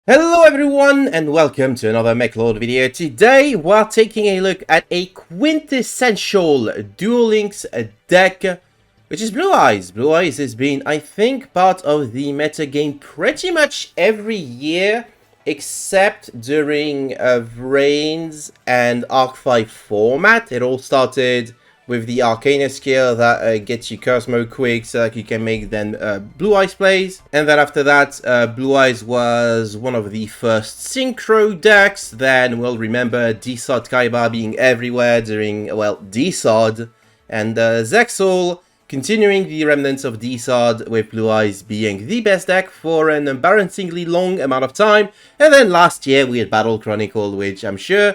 Hello everyone and welcome to another MechLord video. Today we're taking a look at a quintessential Duel Links deck, which is Blue Eyes. Blue Eyes has been, I think, part of the meta game pretty much every year, except during Vrains and Arc 5 format. It all started with the Arcana skill that gets you Curse Mode quick so that you can make then Blue Eyes plays. And then after that, Blue Eyes was one of the first Synchro decks. Then we'll remember D-Sod Kaiba being everywhere during, well, D-Sod. And Zexal continuing the remnants of D-Sod, with Blue Eyes being the best deck for an embarrassingly long amount of time. And then last year we had Battle Chronicle, which I'm sure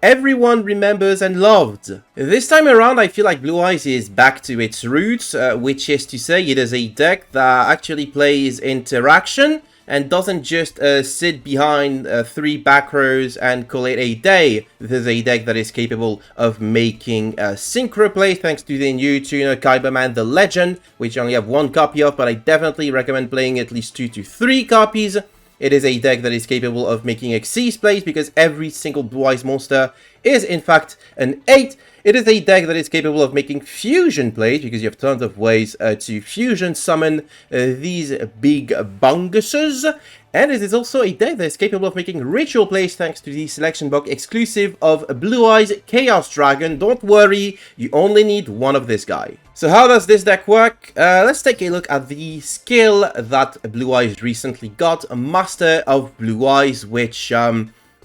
everyone remembers and loved. This time around, I feel like Blue Eyes is back to its roots, which is to say it is a deck that actually plays interaction and doesn't just sit behind 3 back rows and call it a day. This is a deck that is capable of making synchro play thanks to the new tuner Kaiba the Legend, which I only have 1 copy of, but I definitely recommend playing at least 2 to 3 copies. It is a deck that is capable of making Xyz plays because every single Blue Eyes monster is in fact an 8. It is a deck that is capable of making fusion plays because you have tons of ways to fusion summon these big bunguses. And it is also a deck that is capable of making ritual plays thanks to the selection box exclusive of Blue Eyes Chaos Dragon. Don't worry, you only need one of this guy. So how does this deck work? Let's take a look at the skill that Blue Eyes recently got, a Master of Blue Eyes, which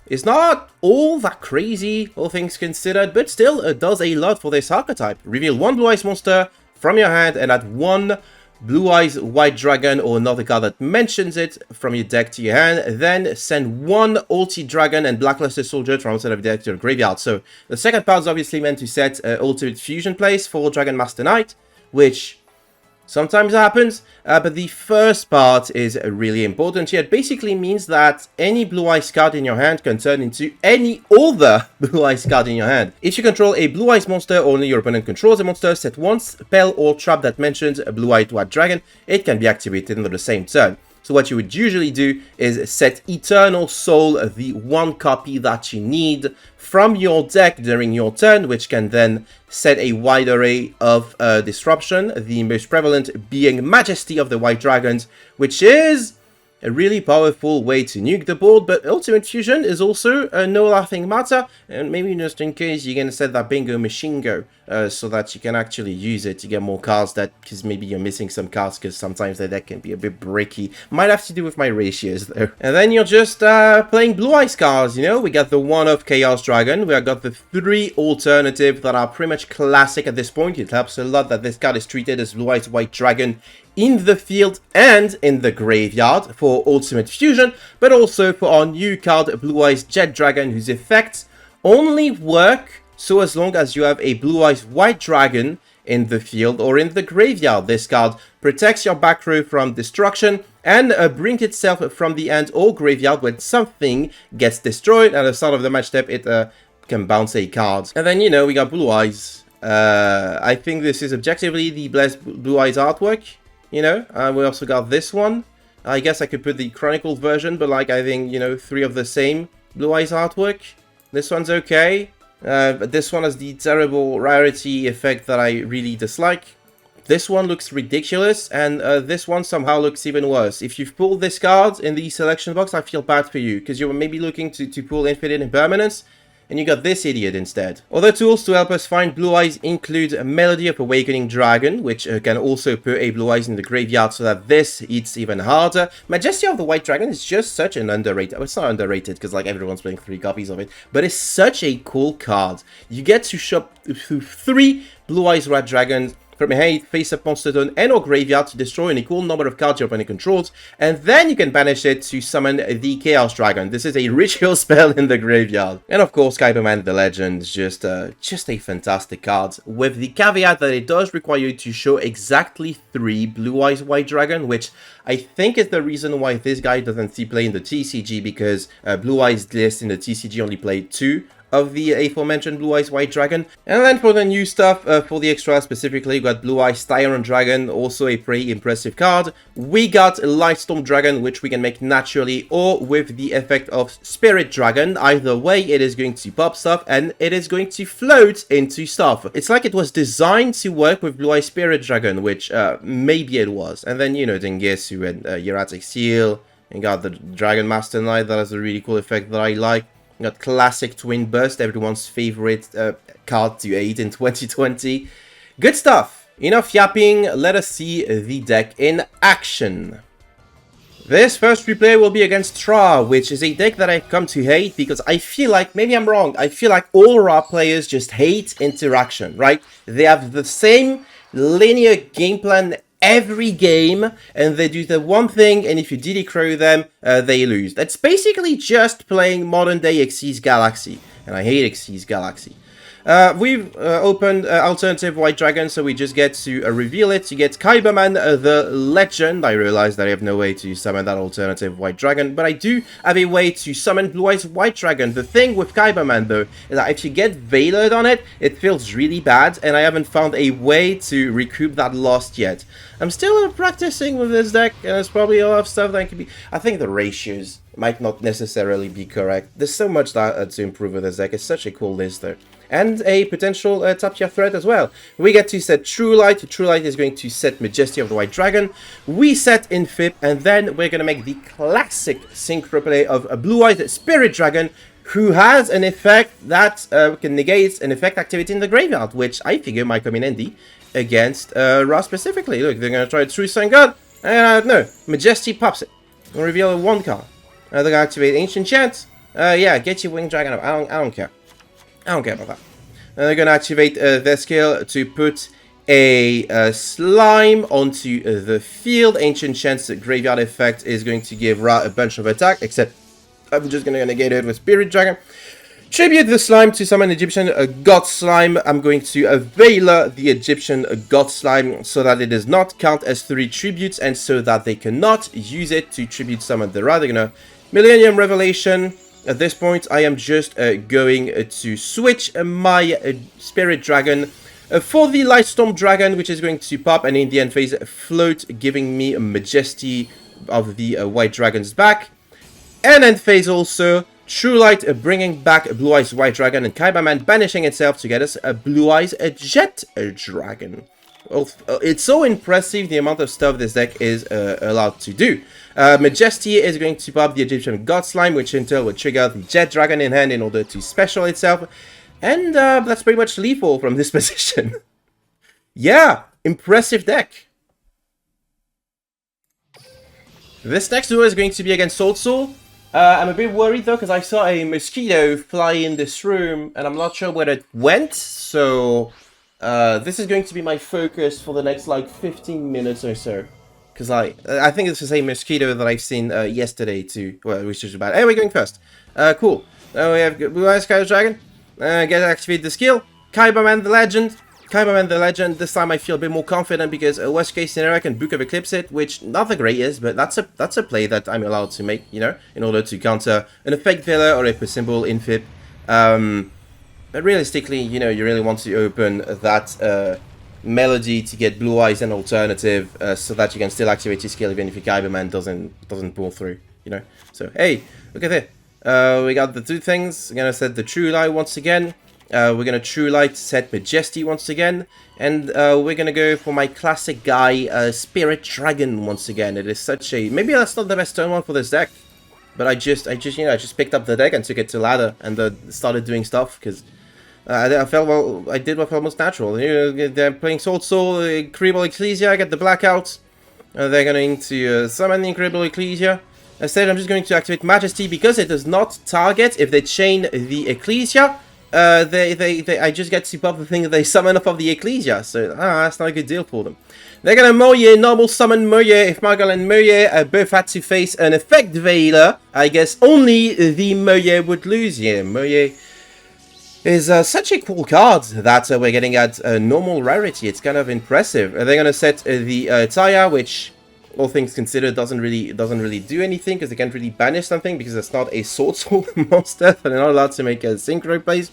is not all that crazy, all things considered, but still does a lot for this archetype. Reveal 1 Blue Eyes monster from your hand and add 1 Blue Eyes White Dragon or another card that mentions it from your deck to your hand. Then send 1 Ulti Dragon and Blackluster Soldier from outside of your deck to your graveyard. So the second part is obviously meant to set Ultimate Fusion plays for Dragon Master Knight, which sometimes happens, but the first part is really important here. It basically means that any Blue Eyes card in your hand can turn into any other Blue Eyes card in your hand. If you control a Blue Eyes monster or only your opponent controls a monster, set 1 spell or trap that mentions a Blue Eyed White Dragon. It can be activated on the same turn. So what you would usually do is set Eternal Soul, the 1 copy that you need, from your deck during your turn, which can then set a wide array of disruption, the most prevalent being Majesty of the White Dragons, which is a really powerful way to nuke the board, but Ultimate Fusion is also no laughing matter, and maybe just in case you're gonna set that Bingo Machine Go, so that you can actually use it to get more cards, because maybe you're missing some cards, because sometimes the deck can be a bit bricky. Might have to do with my ratios, though. And then you're just playing Blue Eyes cards, you know? We got the 1 of Chaos Dragon, we got the 3 alternatives that are pretty much classic at this point. It helps a lot that this card is treated as Blue Eyes White Dragon in the field and in the graveyard for Ultimate Fusion, but also for our new card, Blue Eyes Jet Dragon, whose effects only work so as long as you have a Blue Eyes White Dragon in the field or in the graveyard. This card protects your back row from destruction and brings itself from the end or graveyard when something gets destroyed. At the start of the match step, it can bounce a card. And then, you know, we got Blue Eyes. I think this is objectively the best Blue Eyes artwork. You know, we also got this one. I guess I could put the Chronicle version, but like I think, you know, 3 of the same Blue Eyes artwork. This one's okay, but this one has the terrible rarity effect that I really dislike. This one looks ridiculous, and this one somehow looks even worse. If you've pulled this card in the selection box, I feel bad for you, because you were maybe looking to pull Infinite Impermanence, and you got this idiot instead. Other tools to help us find Blue Eyes include a Melody of Awakening Dragon, which can also put a Blue Eyes in the graveyard so that this hits even harder. Majesty of the White Dragon is just such an underrated... Well, it's not underrated because like everyone's playing 3 copies of it, but it's such a cool card. You get to shop through 3 Blue Eyes Red Dragons from your hand, face-up monster turn, and or graveyard to destroy an equal number of cards your opponent controls, and then you can banish it to summon the Chaos Dragon. This is a ritual spell in the graveyard. And of course, Kaiba the Legend is just a fantastic card, with the caveat that it does require you to show exactly 3 Blue Eyes White Dragon, which I think is the reason why this guy doesn't see play in the TCG, because Blue Eyes list in the TCG only played 2 of the aforementioned Blue Eyes White Dragon. And then for the new stuff, for the extra specifically, we got Blue Eyes Tyrant Dragon, also a pretty impressive card. We got Lightstorm Dragon, which we can make naturally or with the effect of Spirit Dragon. Either way, it is going to pop stuff and it is going to float into stuff. It's like it was designed to work with Blue Eyes Spirit Dragon, which maybe it was. And then, you know, Dengetsu and Hieratic Seal. And got the Dragon Master Knight, that has a really cool effect that I like. You got Classic Twin Burst, everyone's favorite card to hate in 2020. Good stuff! Enough yapping, let us see the deck in action. This first replay will be against Tra, which is a deck that I've come to hate because I feel like, maybe I'm wrong, I feel like all Ra players just hate interaction, right? They have the same linear game plan every game, and they do the one thing, and if you DD Crow them, they lose. That's basically just playing modern day Xyz Galaxy, and I hate Xyz Galaxy. We've opened Alternative White Dragon, so we just get to reveal it. You get Kaiba Man, the Legend. I realize that I have no way to summon that Alternative White Dragon, but I do have a way to summon Blue Eyes White Dragon. The thing with Kaiba Man, though, is that if you get Veilered on it, it feels really bad, and I haven't found a way to recoup that loss yet. I'm still practicing with this deck, and there's probably a lot of stuff that can be... I think the ratios might not necessarily be correct. There's so much that, to improve with this deck. It's such a cool list, though. And a potential top tier threat as well. We get to set True Light. True Light is going to set Majesty of the White Dragon. We set Infib, and then we're going to make the classic synchro play of a Blue Eyes Spirit Dragon, who has an effect that can negate an effect activity in the graveyard, which I figure might come in handy against Ra specifically. Look, they're going to try True Sun God. No, Majesty pops it. We'll reveal a 1 card. They're going to activate Ancient Chant. Yeah, get your Winged Dragon up. I don't care. I don't care about that. They're going to activate their skill to put a slime onto the field. Ancient Chant's graveyard effect is going to give Ra a bunch of attack, except I'm just going to negate it with Spirit Dragon. Tribute the slime to summon Egyptian God Slime. I'm going to Veiler the Egyptian God Slime so that it does not count as 3 tributes and so that they cannot use it to tribute summon the Ra. They're going to Millennium Revelation. At this point, I am just going to switch my Spirit Dragon for the Lightstorm Dragon, which is going to pop and in the end phase float, giving me a Majesty of the White Dragons back. And end phase also, True Light bringing back Blue Eyes White Dragon and Kaiba Man banishing itself to get us a Blue Eyes Jet Dragon. Well, it's so impressive the amount of stuff this deck is allowed to do. Majesty is going to pop the Egyptian God Slime, which in turn will trigger the Jet Dragon in hand in order to special itself. And that's pretty much lethal from this position. Yeah, impressive deck. This next duel is going to be against Swordsoul. I'm a bit worried though, because I saw a mosquito fly in this room, and I'm not sure where it went, so this is going to be my focus for the next, like, 15 minutes or so. Because I think this is a mosquito that I've seen yesterday too, well, which is about... Hey, we're going first. Cool. Now we have Blue Eyes Sky Dragon. Get to activate the skill. Kaiba Man the Legend. Kaiba Man the Legend, this time I feel a bit more confident because worst case scenario I can Book of Eclipse it, which not the greatest, but that's a play that I'm allowed to make, you know, in order to counter an effect filler or a symbol infib. But realistically, you know, you really want to open that melody to get Blue Eyes and alternative so that you can still activate your skill even if your Kaiba Man doesn't pull through, you know. So hey, look at this. We got the 2 things. I'm gonna set the True Light once again. We're going to True Light, set Majesty once again, and we're going to go for my classic guy, Spirit Dragon once again. It is such a... Maybe that's not the best turn one for this deck, but I just picked up the deck and took it to ladder and started doing stuff, because I felt, well, I did what felt most natural. You know, they're playing Swordsoul, Incredible Ecclesia, I get the Blackout. They're going to summon the Incredible Ecclesia. Instead, I'm just going to activate Majesty, because it does not target if they chain the Ecclesia. I just get to pop the thing that they summon off of the Ecclesia, so that's not a good deal for them. They're gonna Moye, normal summon Moye. If Margal and Moye both had to face an effect Veiler, I guess only the Moye would lose here. Moye is such a cool card that we're getting at normal rarity. It's kind of impressive. They're gonna set the Taya, which all things considered, doesn't really do anything because they can't really banish something because it's not a Swordsoul monster. So they're not allowed to make a synchro plays.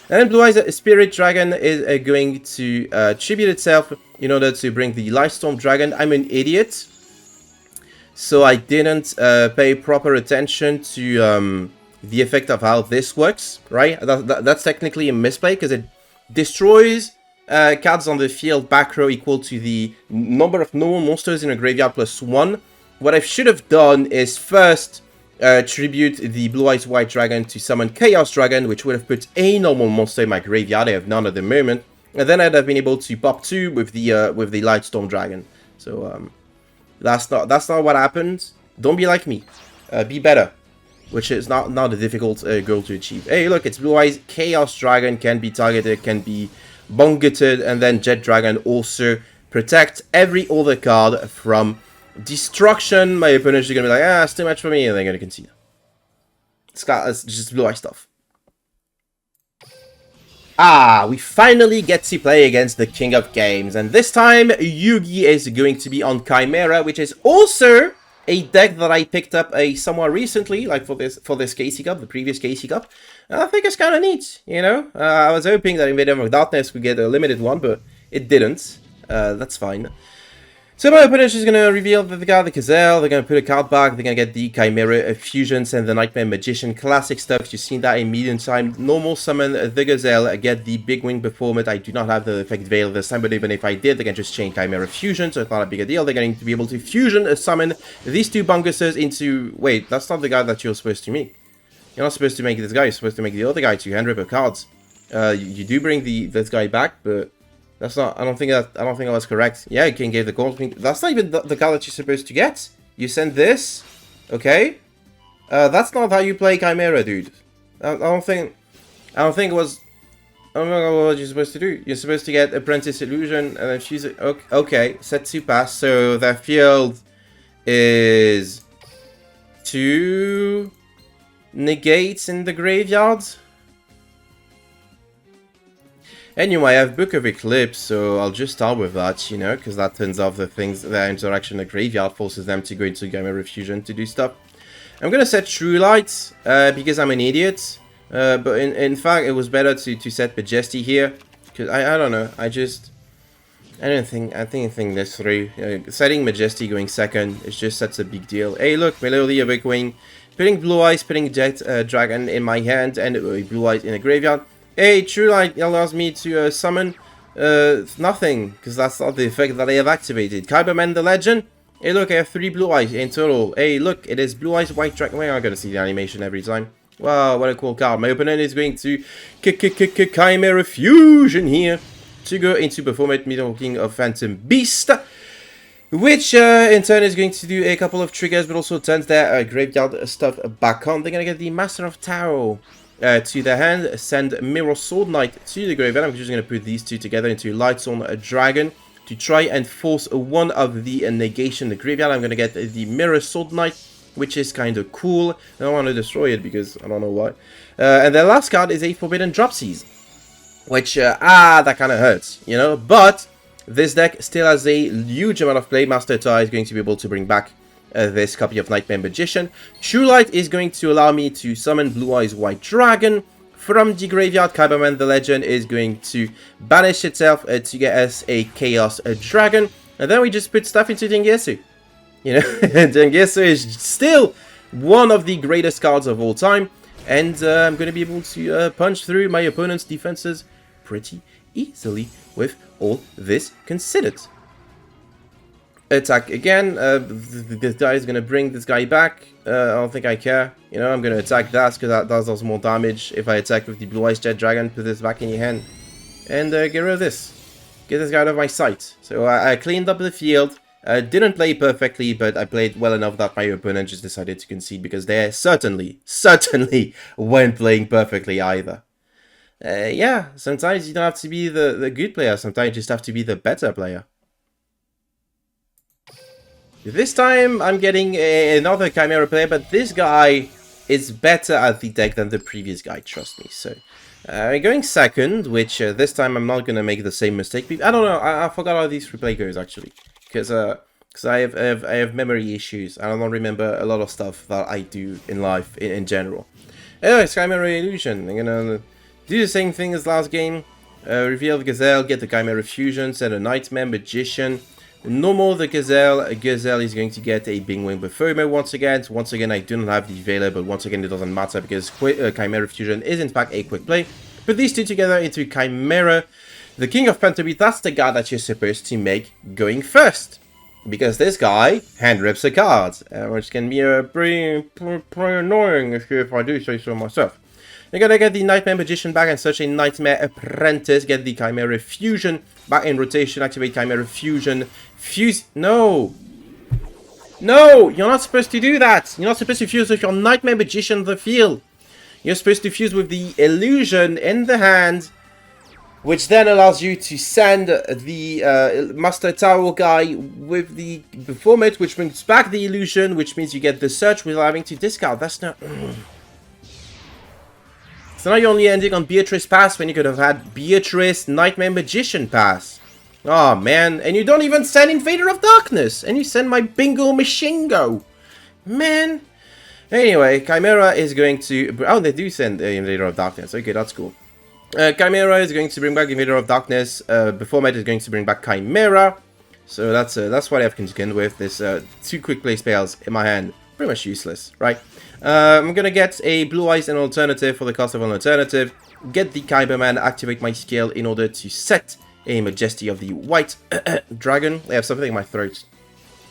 And then Blue Eyes Spirit Dragon is going to tribute itself in order to bring the Lightstorm Dragon. I'm an idiot, so I didn't pay proper attention to the effect of how this works, right? That's technically a misplay because it destroys cards on the field back row equal to the number of normal monsters in a graveyard plus 1. What I should have done is first tribute the Blue Eyes White Dragon to summon Chaos Dragon, which would have put a normal monster in my graveyard. I have none at the moment, and then I'd have been able to pop 2 with the Lightstorm Dragon. So that's not what happened. Don't be like me. Be better. Which is not a difficult goal to achieve. Hey, look, it's Blue Eyes. Chaos Dragon can be targeted, can be bungeted, and then Jet Dragon also protect every other card from destruction. My opponents are going to be like, it's too much for me, and they're going to concede. It's just Blue Eyes stuff. We finally get to play against the King of Games, and this time Yugi is going to be on Chimera, which is also a deck that I picked up somewhat recently, like for this KC Cup, the previous KC Cup. And I think it's kind of neat, you know. I was hoping that Invader of Darkness would get a limited one, but it didn't. That's fine. So my opponent is going to reveal that they got the Gazelle, they're going to put a card back, they're going to get the Chimera Fusions and the Nightmare Magician. Classic stuff, you've seen that a million times. Normal summon the Gazelle, get the Big Wing Performant. I do not have the effect Veil this time, but even if I did, they can just chain Chimera Fusion, so it's not a big deal. They're going to be able to fusion summon these 2 Bunguses into... Wait, that's not the guy that you're supposed to make. You're not supposed to make this guy, you're supposed to make the other guy 2 hand ripper cards. You do bring this guy back, but... That's not. I don't think that was correct. Yeah, you can give the gold. That's not even the card that you're supposed to get. You send this, okay? That's not how you play Chimera, dude. I don't think it was. I don't know what you're supposed to do. You're supposed to get Apprentice Illusion and then choose it. Okay, set 2 pass. So their field is 2 negates in the graveyard. Anyway, I have Book of Eclipse, so I'll just start with that, you know, because that turns off their interaction in the graveyard, forces them to go into Chimera Fusion to do stuff. I'm going to set True Light, because I'm an idiot, but in fact, it was better to set Majesty here, because I don't know, I think this through. Setting Majesty going second is just such a big deal. Hey, look, Melody of Wing, putting Blue Eyes, putting Jet Dragon in my hand, and Blue Eyes in a graveyard. Hey, True Light allows me to summon nothing, because that's not the effect that I have activated. Kaiba the Legend. Hey, look, I have 3 Blue Eyes in total. Hey, look, it is Blue Eyes White Dragon. We're not going to see the animation every time. Wow, what a cool card. My opponent is going to Chimera Fusion here to go into Performant, me talking of Phantom Beast, which in turn is going to do a couple of triggers, but also turns their graveyard stuff back on. They're going to get the Master of Tarot to their hand, send Mirror Sword Knight to the graveyard. I'm just going to put these 2 together into Lightstorm Dragon to try and force one of the negation in the graveyard. I'm going to get the Mirror Sword Knight, which is kind of cool. I don't want to destroy it because I don't know why. And the last card is a Forbidden Dropsies, which, that kind of hurts, you know. But this deck still has a huge amount of play. Master Tai is going to be able to bring back this copy of Nightmare Magician. True Light is going to allow me to summon Blue Eyes White Dragon from the graveyard. Kaiba the Legend is going to banish itself to get us a Chaos Dragon. And then we just put stuff into Dengetsu. You know, Dengetsu is still one of the greatest cards of all time. And I'm going to be able to punch through my opponent's defenses pretty easily with all this considered. Attack again. This guy is going to bring this guy back. I don't think I care. You know, I'm going to attack that because that does more damage. If I attack with the Blue Eyes Jet Dragon, put this back in your hand. And get rid of this. Get this guy out of my sight. So I cleaned up the field. Didn't play perfectly, but I played well enough that my opponent just decided to concede because they certainly weren't playing perfectly either. Yeah, sometimes you don't have to be the good player. Sometimes you just have to be the better player. This time, I'm getting another Chimera player, but this guy is better at the deck than the previous guy, trust me. So, going second, which this time I'm not going to make the same mistake. I don't know, I forgot how these replay goes, actually. Because because I have memory issues. I don't remember a lot of stuff that I do in life in general. Anyway, Chimera Illusion. I'm gonna do the same thing as last game. Reveal the Gazelle, get the Chimera Fusion, send a Nightmare Magician. Normal the Gazelle. Gazelle is going to get a Bing Wing Buffomo once again. So once again, I do not have the Veiler, but once again, it doesn't matter because Chimera Fusion is in fact a quick play. Put these two together into Chimera. The King of Pentabit, that's the guy that you're supposed to make going first. Because this guy hand rips a card, which can be pretty annoying if I do say so myself. You're gonna get the Nightmare Magician back and search a Nightmare Apprentice. Get the Chimera Fusion back in rotation. Activate Chimera Fusion. Fuse. No! No! You're not supposed to do that! You're not supposed to fuse with your Nightmare Magician in the field. You're supposed to fuse with the Illusion in the hand, which then allows you to send the Master Towel guy with the Performate, which brings back the Illusion, which means you get the Search without having to discard. That's not... So now you're only ending on Beatrice Pass when you could have had Beatrice Nightmare Magician Pass. Oh man, and you don't even send Invader of Darkness, and you send my Bingo Machingo. Man. Anyway, Chimera is going to... Oh, they do send Invader of Darkness. Okay, that's cool. Chimera is going to bring back Invader of Darkness. Performate is going to bring back Chimera. So that's what I have contend with. There's two quick play spells in my hand. Pretty much useless, right? I'm gonna get a Blue Eyes and alternative for the cost of an alternative. Get the Kaiba Man, activate my skill in order to set a Majesty of the White Dragon. I have something in my throat.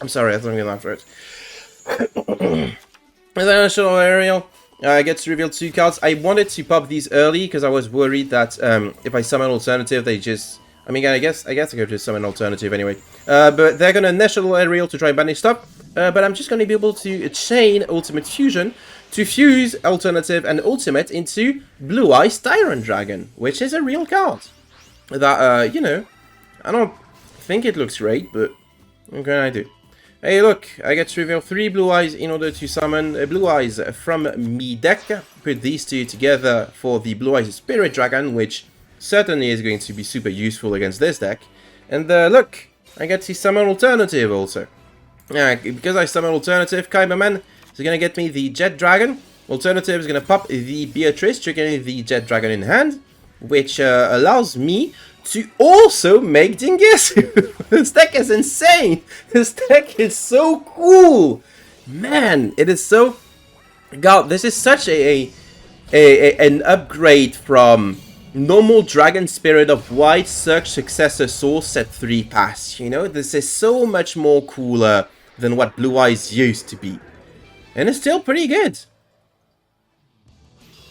I'm sorry, I have something in my throat. And then a Shadow Aerial. I get to reveal 2 cards. I wanted to pop these early because I was worried that if I summon alternative, they just... I mean, I guess I could just summon alternative anyway. But they're gonna National Aerial to try and banish stuff. But I'm just gonna be able to chain Ultimate Fusion to fuse alternative and ultimate into Blue Eyes Tyrant Dragon, which is a real card. That you know, I don't think it looks great, but what can I do? Hey, look, I get to reveal 3 Blue Eyes in order to summon Blue Eyes from me deck. Put these two together for the Blue Eyes Spirit Dragon, which certainly is going to be super useful against this deck. And look, I get to summon alternative also. Because I summon alternative, Kaiba Man is going to get me the Jet Dragon. Alternative is going to pop the Beatrice, triggering the Jet Dragon in hand, which allows me to also make Dingisu. This deck is insane. This deck is so cool. Man, it is so... God, this is such an upgrade from normal Dragon Spirit of White Search Successor Source Set 3 Pass. You know, this is so much more cooler than what Blue Eyes used to be. And it's still pretty good.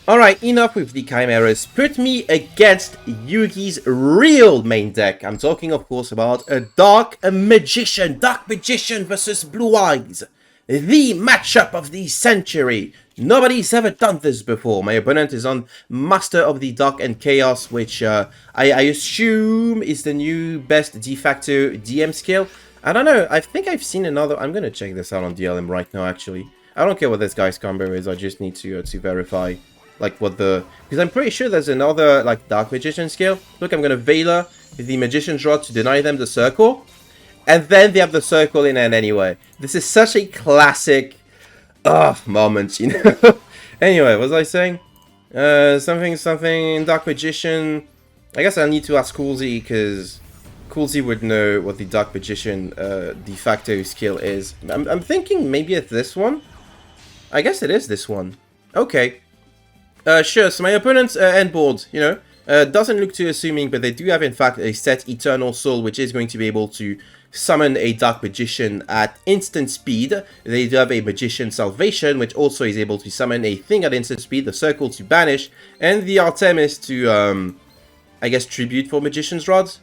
Alright, enough with the Chimeras. Put me against Yugi's real main deck. I'm talking, of course, about a Dark Magician. Dark Magician versus Blue Eyes. The matchup of the century. Nobody's ever done this before. My opponent is on Master of the Dark and Chaos, which I assume is the new best de facto DM skill. I don't know. I think I've seen another... I'm going to check this out on DLM right now, actually. I don't care what this guy's combo is. I just need to verify... like what the... because I'm pretty sure there's another like Dark Magician skill. Look, I'm gonna Veiler the Magician's Rod to deny them the circle. And then they have the circle in hand anyway. This is such a classic moment, you know. Anyway, what was I saying? Something Dark Magician. I guess I need to ask Coolsy, because Coolsy would know what the Dark Magician de facto skill is. I'm thinking maybe it's this one. I guess it is this one. Okay. Sure, so my opponent's end board, you know, doesn't look too assuming, but they do have, in fact, a set Eternal Soul, which is going to be able to summon a Dark Magician at instant speed. They do have a Magician Salvation, which also is able to summon a thing at instant speed, the Circle to banish, and the Artemis to, I guess, tribute for Magician's Rods,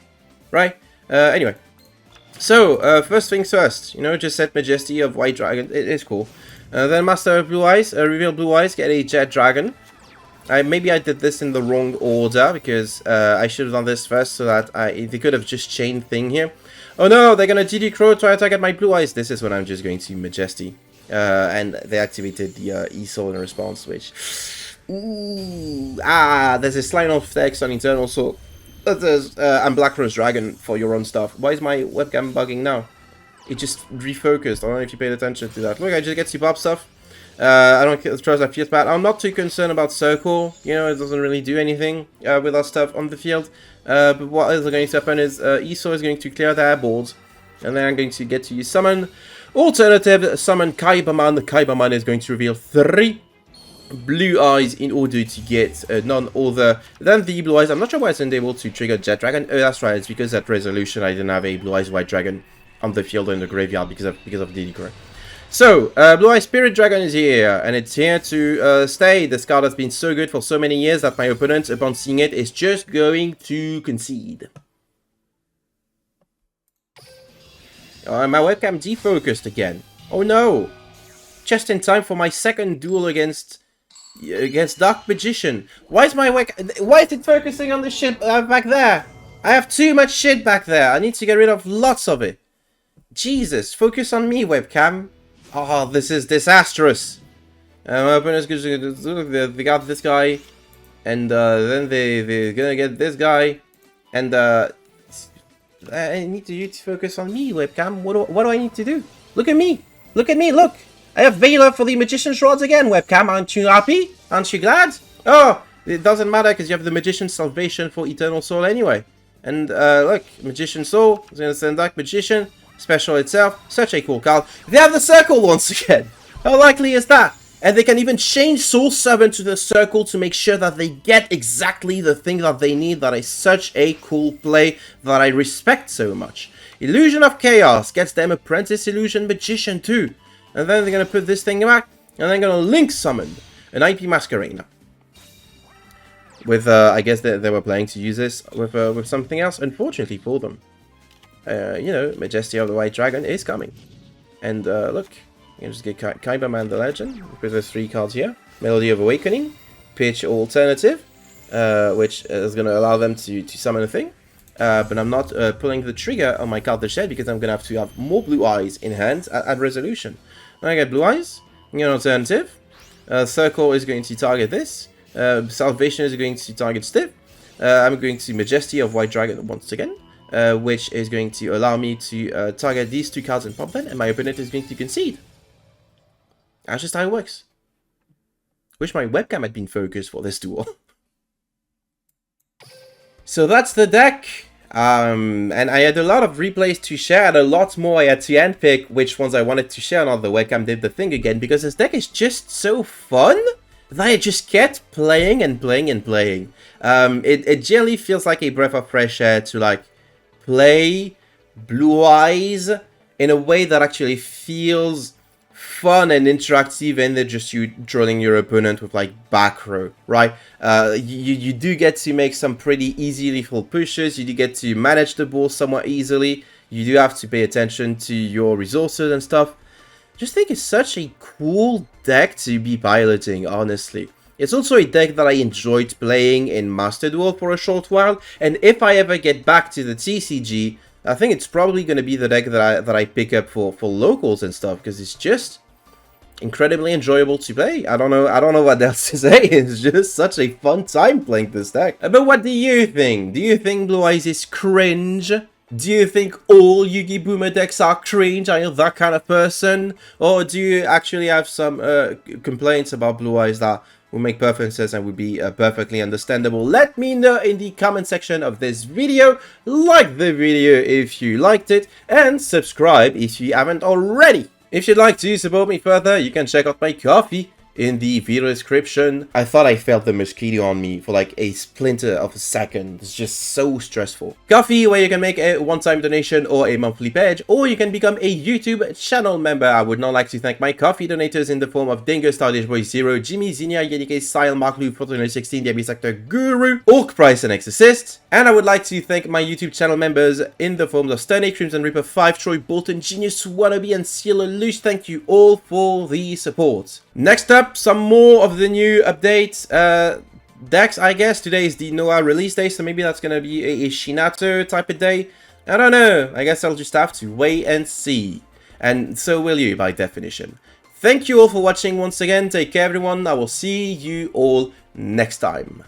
right? Anyway, so, first things first, you know, just set Majesty of White Dragon, it is cool. Then Master of Blue Eyes, reveal Blue Eyes, get a Jet Dragon. Maybe I did this in the wrong order, because I should have done this first, so that they could have just chained thing here. Oh no, they're gonna GD Crow to attack at my Blue Eyes. This is when I'm just going to Majesty. And they activated the E-Soul in response, which... Ooh, there's a slide of text on Eternal Soul. There's and Black Rose Dragon for your own stuff. Why is my webcam bugging now? it just refocused. I don't know if you paid attention to that. Look, I just get to pop stuff. I don't trust that field pad. I'm not too concerned about circle. You know, it doesn't really do anything with our stuff on the field. But what is going to happen is ESO is going to clear their board. And then I'm going to get to use summon. Alternative, summon Kaiba. The Kaiba is going to reveal 3 blue eyes in order to get none other than the blue eyes. I'm not sure why I wasn't able to trigger Jet Dragon. Oh, that's right. It's because that resolution I didn't have a blue eyes white dragon on the field or in the graveyard because of the decor. So, Blue Eye Spirit Dragon is here, and it's here to stay. This card has been so good for so many years that my opponent, upon seeing it, is just going to concede. My webcam defocused again. Oh no! Just in time for my second duel against Dark Magician. Why is my why is it focusing on the shit back there? I have too much shit back there. I need to get rid of lots of it. Jesus, focus on me, webcam. Oh, this is disastrous. My opponent's they got this guy, and then they're gonna get this guy, and I need you to focus on me, webcam. What do I need to do? Look at me! Look at me! Look! I have Valor for the Magician's Rods again, webcam. Aren't you happy? Aren't you glad? Oh, it doesn't matter because you have the Magician's Salvation for Eternal Soul anyway. And look, Magician's Soul is gonna send Dark Magician. Special itself, such a cool card. They have the circle once again. How likely is that? And they can even change Soul Servant to the circle to make sure that they get exactly the thing that they need. That is such a cool play that I respect so much. Illusion of Chaos gets them Apprentice Illusion Magician too. And then they're going to put this thing back, and then going to Link Summon an IP Masquerade. With, I guess they were planning to use this with something else, unfortunately for them. You know, Majesty of the White Dragon is coming. And look, you can just get Kaiba Man the Legend, with those 3 cards here. Melody of Awakening, Pitch Alternative, which is going to allow them to summon a thing. But I'm not pulling the trigger on my card the shed because I'm going to have more blue eyes in hand at resolution. Then I get blue eyes, an alternative. Circle is going to target this. Salvation is going to target Stiff. I'm going to Majesty of White Dragon once again. Which is going to allow me to target these 2 cards and pop them, and my opponent is going to concede. That's just how it works. Wish my webcam had been focused for this duel. So that's the deck. And I had a lot of replays to share, and a lot more I had to handpick which ones I wanted to share, and the webcam did the thing again, because this deck is just so fun that I just kept playing and playing and playing. It generally feels like a breath of fresh air to like play Blue Eyes in a way that actually feels fun and interactive, and they're just you drilling your opponent with like back row, right? You do get to make some pretty easy lethal pushes. You do get to manage the ball somewhat easily. You do have to pay attention to your resources and stuff. Just think it's such a cool deck to be piloting, honestly. It's also a deck that I enjoyed playing in Master Duel for a short while, and if I ever get back to the TCG, I think it's probably going to be the deck that I pick up for locals and stuff, because it's just incredibly enjoyable to play. I don't know what else to say. It's just such a fun time playing this deck. But what do you think? Do you think Blue Eyes is cringe? Do you think all Yugi Boomer decks are cringe? Are you that kind of person? Or do you actually have some complaints about Blue Eyes that will make perfect sense and would be perfectly understandable? Let me know in the comment section of this video. Like the video if you liked it, and subscribe if you haven't already. If you'd like to support me further, you can check out my coffee in the video description. I thought I felt the mosquito on me for like a splinter of a second. It's just so stressful. Coffee, where you can make a one-time donation or a monthly pledge, or you can become a YouTube channel member. I would now like to thank my coffee donators in the form of Dingo, Stylish Boy Zero, Jimmy, Zinnia, Yedike, Style, Mark Lou, 1416, the Sector Guru, Orc Price, and Exorcist. And I would like to thank my YouTube channel members in the forms of Sternay, Crimson Reaper 5, Troy Bolton, Genius Wannabe, and Seal Loose. Thank you all for the support. Next up, some more of the new updates decks, I guess. Today is the Noah release day, so maybe that's going to be a Shinato type of day. I don't know. I guess I'll just have to wait and see. And so will you, by definition. Thank you all for watching once again. Take care, everyone. I will see you all next time.